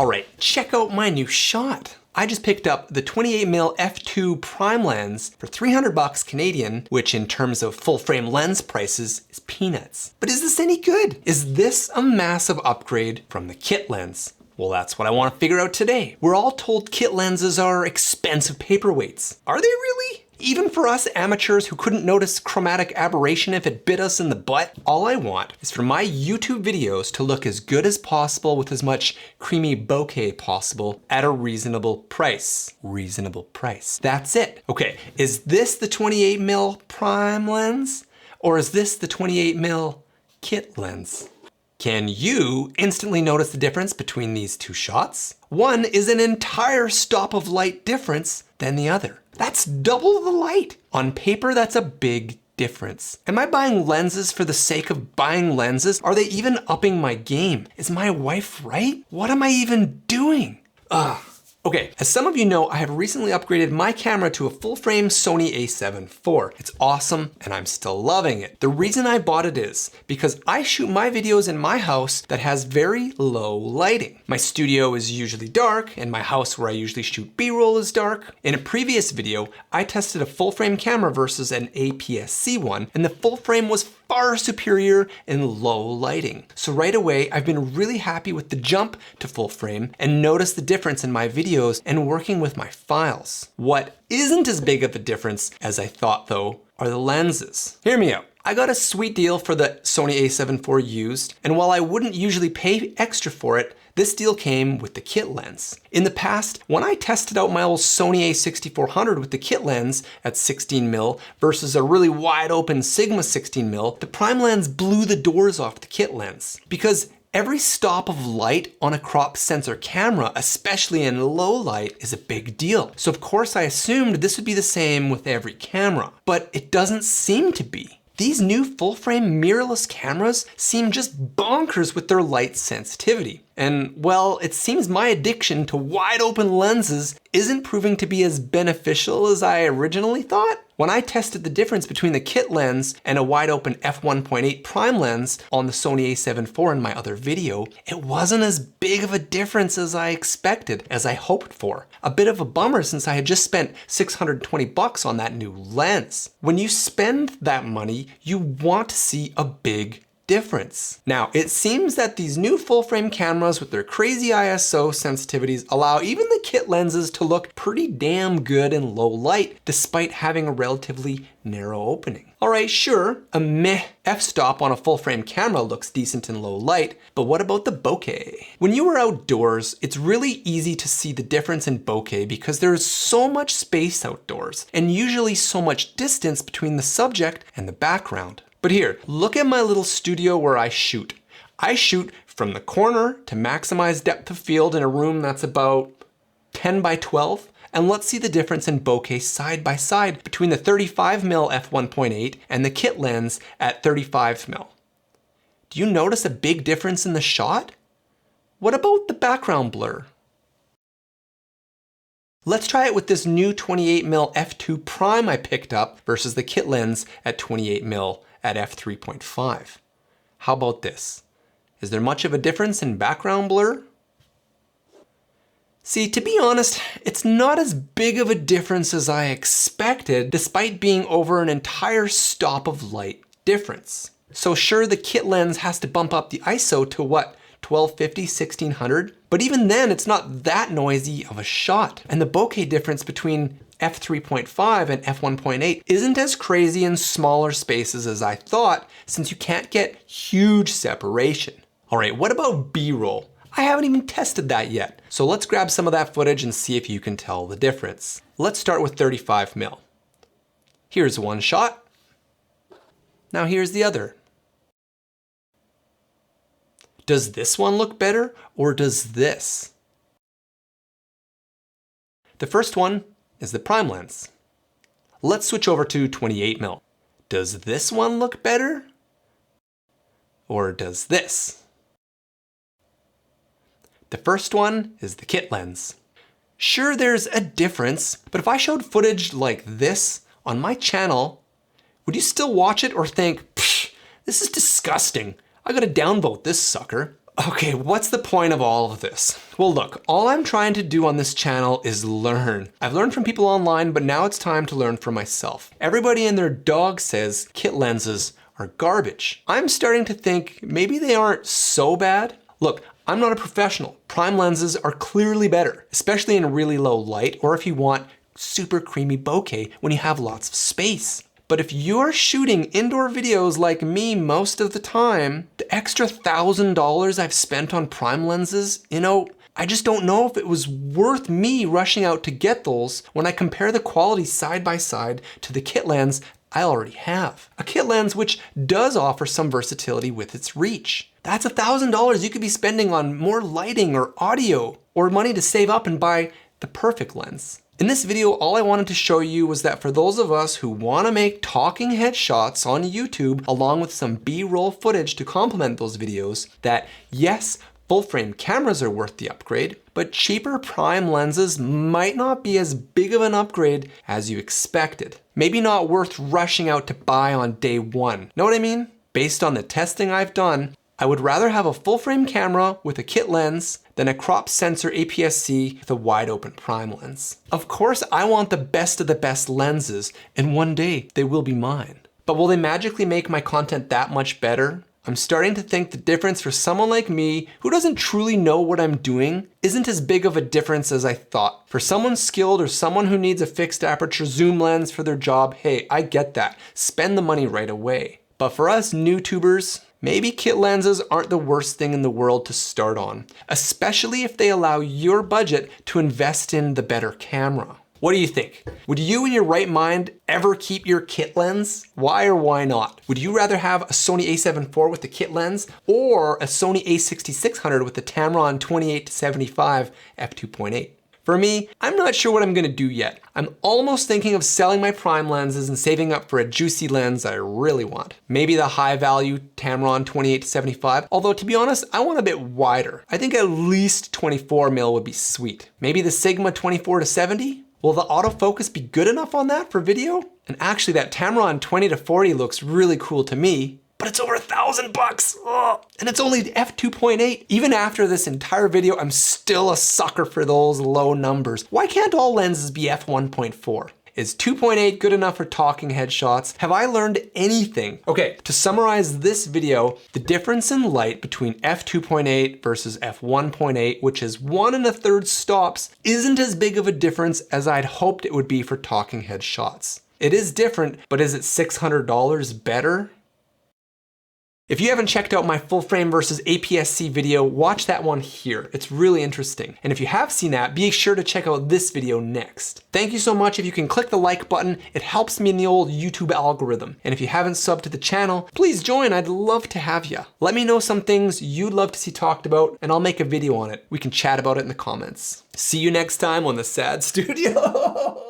All right, check out my new shot. I just picked up the 28mm f2 prime lens for 300 bucks Canadian, which in terms of full frame lens prices is peanuts. But is this any good? Is this a massive upgrade from the kit lens? Well, that's what I want to figure out today. We're all told kit lenses are expensive paperweights. Are they really? Even for us amateurs who couldn't notice chromatic aberration if it bit us in the butt, all I want is for my YouTube videos to look as good as possible with as much creamy bokeh possible at a reasonable price. Reasonable price. That's it. Okay, is this the 28mm prime lens? Or is this the 28mm kit lens? Can you instantly notice the difference between these two shots? One is an entire stop of light difference than the other. That's double the light. On paper, that's a big difference. Am I buying lenses for the sake of buying lenses? Are they even upping my game? Is my wife right? What am I even doing? Ugh. Okay, as some of you know, I have recently upgraded my camera to a full-frame Sony a7 IV. It's awesome, and I'm still loving it. The reason I bought it is because I shoot my videos in my house that has very low lighting. My studio is usually dark, and my house where I usually shoot B-roll is dark. In a previous video, I tested a full-frame camera versus an APS-C one, and the full-frame was far superior in low lighting. So right away, I've been really happy with the jump to full frame and noticed the difference in my videos and working with my files. What isn't as big of a difference as I thought though, are the lenses. Hear me out. I got a sweet deal for the Sony a7 IV used, and while I wouldn't usually pay extra for it, this deal came with the kit lens. In the past, when I tested out my old Sony a6400 with the kit lens at 16mm versus a really wide open Sigma 16mm, the prime lens blew the doors off the kit lens. Because every stop of light on a crop sensor camera, especially in low light, is a big deal. So of course I assumed this would be the same with every camera, but it doesn't seem to be. These new full-frame mirrorless cameras seem just bonkers with their light sensitivity. And well, it seems my addiction to wide open lenses isn't proving to be as beneficial as I originally thought. When I tested the difference between the kit lens and a wide open f1.8 prime lens on the Sony a7 IV in my other video, it wasn't as big of a difference as I expected, as I hoped for. A bit of a bummer since I had just spent 620 bucks on that new lens. When you spend that money, you want to see a big difference. Now, it seems that these new full-frame cameras with their crazy ISO sensitivities allow even the kit lenses to look pretty damn good in low light, despite having a relatively narrow opening. All right, sure, a meh f-stop on a full-frame camera looks decent in low light, but what about the bokeh? When you are outdoors, it's really easy to see the difference in bokeh because there is so much space outdoors, and usually so much distance between the subject and the background. But here, look at my little studio where I shoot. I shoot from the corner to maximize depth of field in a room that's about 10 by 12. And let's see the difference in bokeh side by side between the 35mm f1.8 and the kit lens at 35mm. Do you notice a big difference in the shot? What about the background blur? Let's try it with this new 28mm f2 prime I picked up versus the kit lens at 28mm at f3.5. How about this? Is there much of a difference in background blur? See, to be honest, it's not as big of a difference as I expected, despite being over an entire stop of light difference. So sure, the kit lens has to bump up the ISO to what, 1250, 1600? But even then, it's not that noisy of a shot. And the bokeh difference between f3.5 and f1.8 isn't as crazy in smaller spaces as I thought, since you can't get huge separation. All right, what about B-roll? I haven't even tested that yet. So let's grab some of that footage and see if you can tell the difference. Let's start with 35mm. Here's one shot. Now here's the other. Does this one look better, or does this? The first one is the prime lens. Let's switch over to 28mm. Does this one look better? Or does this? The first one is the kit lens. Sure, there's a difference, but if I showed footage like this on my channel, would you still watch it or think, psh, this is disgusting, I gotta downvote this sucker? Okay, what's the point of all of this? Well, look, all I'm trying to do on this channel is learn. I've learned from people online, but now it's time to learn for myself. Everybody and their dog says kit lenses are garbage. I'm starting to think maybe they aren't so bad. Look, I'm not a professional. Prime lenses are clearly better, especially in really low light or if you want super creamy bokeh when you have lots of space. But if you're shooting indoor videos like me most of the time, the extra $1,000 I've spent on prime lenses, I just don't know if it was worth me rushing out to get those when I compare the quality side by side to the kit lens I already have. A kit lens which does offer some versatility with its reach. That's $1,000 you could be spending on more lighting or audio, or money to save up and buy the perfect lens. In this video, all I wanted to show you was that for those of us who want to make talking head shots on YouTube, along with some B-roll footage to complement those videos, that yes, full-frame cameras are worth the upgrade, but cheaper prime lenses might not be as big of an upgrade as you expected. Maybe not worth rushing out to buy on day one. Know what I mean? Based on the testing I've done, I would rather have a full-frame camera with a kit lens than a crop sensor APS-C with a wide-open prime lens. Of course, I want the best of the best lenses, and one day they will be mine. But will they magically make my content that much better? I'm starting to think the difference for someone like me who doesn't truly know what I'm doing isn't as big of a difference as I thought. For someone skilled or someone who needs a fixed aperture zoom lens for their job, hey, I get that. Spend the money right away. But for us YouTubers, maybe kit lenses aren't the worst thing in the world to start on, especially if they allow your budget to invest in the better camera. What do you think? Would you in your right mind ever keep your kit lens? Why or why not? Would you rather have a Sony a7 IV with the kit lens or a Sony a6600 with the Tamron 28-75 f2.8? For me, I'm not sure what I'm gonna do yet. I'm almost thinking of selling my prime lenses and saving up for a juicy lens I really want. Maybe the high value Tamron 28-75, although to be honest, I want a bit wider. I think at least 24mm would be sweet. Maybe the Sigma 24-70? Will the autofocus be good enough on that for video? And actually that Tamron 20-40 looks really cool to me, but it's over $1,000. Oh, and it's only f2.8. Even after this entire video, I'm still a sucker for those low numbers. Why can't all lenses be f1.4? Is 2.8 good enough for talking headshots? Have I learned anything? Okay, to summarize this video, the difference in light between f2.8 versus f1.8, which is 1 1/3 stops, isn't as big of a difference as I'd hoped it would be for talking headshots. It is different, but is it $600 better? If you haven't checked out my full frame versus APS-C video, watch that one here. It's really interesting. And if you have seen that, be sure to check out this video next. Thank you so much. If you can click the like button, it helps me in the old YouTube algorithm. And if you haven't subbed to the channel, please join. I'd love to have you. Let me know some things you'd love to see talked about, and I'll make a video on it. We can chat about it in the comments. See you next time on The Sad Studio.